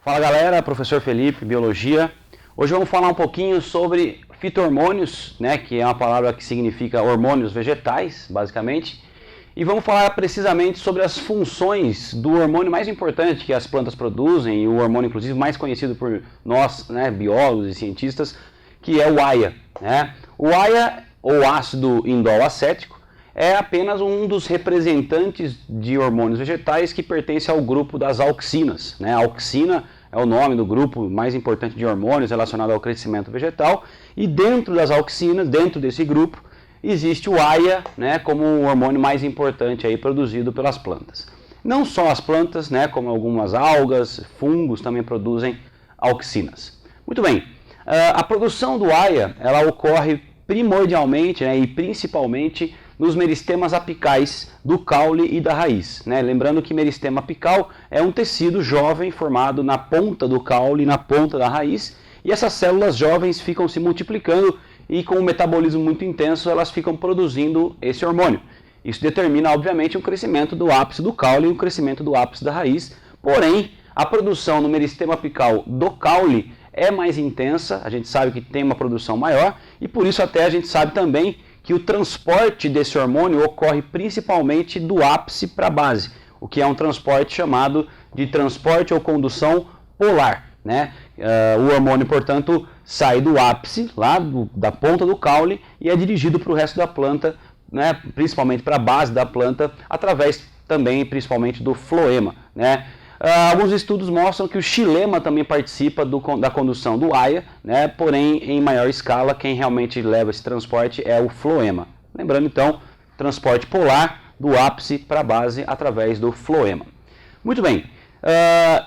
Fala galera, professor Felipe, Biologia. Hoje vamos falar um pouquinho sobre fito-hormônios, né, que é uma palavra que significa hormônios vegetais, basicamente. E vamos falar precisamente sobre as funções do hormônio mais importante que as plantas produzem, e o hormônio inclusive mais conhecido por nós, né, biólogos e cientistas, que é o AIA, né? O AIA, ou ácido indol acético, é apenas um dos representantes de hormônios vegetais que pertence ao grupo das auxinas, né? A auxina é o nome do grupo mais importante de hormônios relacionado ao crescimento vegetal, e dentro das auxinas, dentro desse grupo, existe o AIA, né, como o hormônio mais importante aí produzido pelas plantas. Não só as plantas, né, como algumas algas, fungos também produzem auxinas. Muito bem, a produção do AIA, ela ocorre primordialmente, né, e principalmente nos meristemas apicais do caule e da raiz, né? Lembrando que meristema apical é um tecido jovem formado na ponta do caule e na ponta da raiz, e essas células jovens ficam se multiplicando e com um metabolismo muito intenso elas ficam produzindo esse hormônio. Isso determina, obviamente, o crescimento do ápice do caule e o crescimento do ápice da raiz, porém, a produção no meristema apical do caule é mais intensa, a gente sabe que tem uma produção maior, e por isso até a gente sabe também que o transporte desse hormônio ocorre principalmente do ápice para a base, o que é um transporte chamado de transporte ou condução polar, né? O hormônio, portanto, sai do ápice, lá da ponta do caule, e é dirigido para o resto da planta, né? Principalmente para a base da planta, através também, principalmente, do floema, né? Alguns estudos mostram que o xilema também participa da condução do AIA, né? Porém, em maior escala, quem realmente leva esse transporte é o floema. Lembrando, então, transporte polar do ápice para a base através do floema. Muito bem,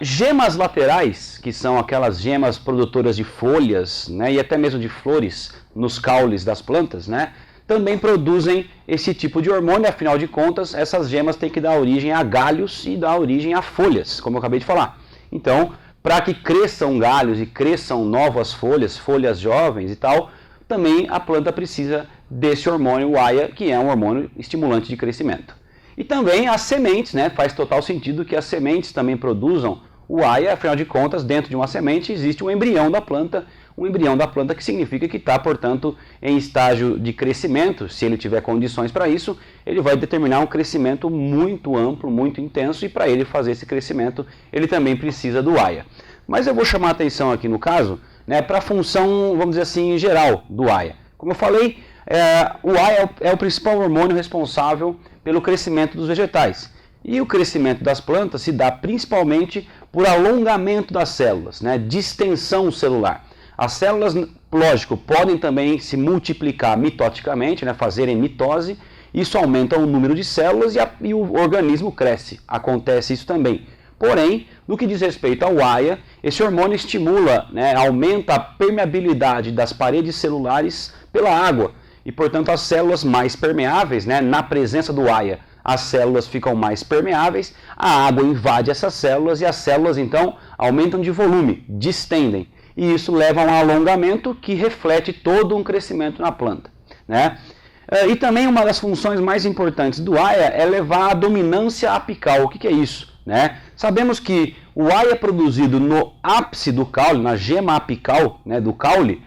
gemas laterais, que são aquelas gemas produtoras de folhas, né? E até mesmo de flores nos caules das plantas, né? Também produzem esse tipo de hormônio, afinal de contas, essas gemas têm que dar origem a galhos e dar origem a folhas, como eu acabei de falar. Então, para que cresçam galhos e cresçam novas folhas, folhas jovens e tal, também a planta precisa desse hormônio, o AIA, que é um hormônio estimulante de crescimento. E também as sementes, né? Faz total sentido que as sementes também produzam o AIA, afinal de contas, dentro de uma semente existe um embrião da planta que significa que está, portanto, em estágio de crescimento. Se ele tiver condições para isso, ele vai determinar um crescimento muito amplo, muito intenso, e para ele fazer esse crescimento, ele também precisa do AIA. Mas eu vou chamar a atenção aqui no caso, né, para a função, vamos dizer assim, geral do AIA. Como eu falei, o AIA é o principal hormônio responsável pelo crescimento dos vegetais. E o crescimento das plantas se dá principalmente por alongamento das células, né, distensão celular. As células, lógico, podem também se multiplicar mitoticamente, né, fazerem mitose. Isso aumenta o número de células e o organismo cresce. Acontece isso também. Porém, no que diz respeito ao AIA, esse hormônio estimula, né, aumenta a permeabilidade das paredes celulares pela água. E, portanto, as células mais permeáveis, né, na presença do AIA, as células ficam mais permeáveis, a água invade essas células e as células, então, aumentam de volume, distendem. E isso leva a um alongamento que reflete todo um crescimento na planta, né? E também uma das funções mais importantes do AIA é levar a dominância apical. O que é isso, né? Sabemos que o AIA produzido no ápice do caule, na gema apical, né, do caule,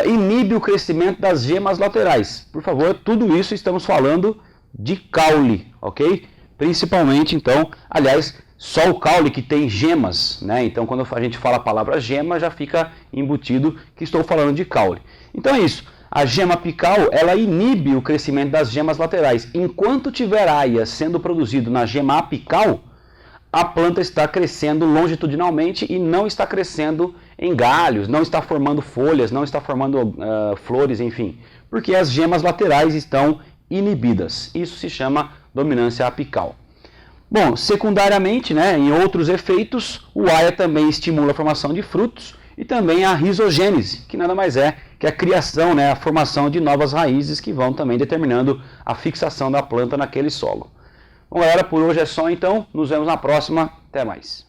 inibe o crescimento das gemas laterais. Por favor, tudo isso estamos falando de caule, ok? Principalmente, então, aliás, só o caule que tem gemas, né? Então, quando a gente fala a palavra gema, já fica embutido que estou falando de caule. Então é isso. A gema apical, ela inibe o crescimento das gemas laterais. Enquanto tiver AIA sendo produzido na gema apical, a planta está crescendo longitudinalmente e não está crescendo em galhos, não está formando folhas, não está formando flores, enfim. Porque as gemas laterais estão inibidas. Isso se chama dominância apical. Bom, secundariamente, né, em outros efeitos, o AIA também estimula a formação de frutos e também a rizogênese, que nada mais é que a criação, né, a formação de novas raízes que vão também determinando a fixação da planta naquele solo. Bom, galera, por hoje é só então. Nos vemos na próxima. Até mais.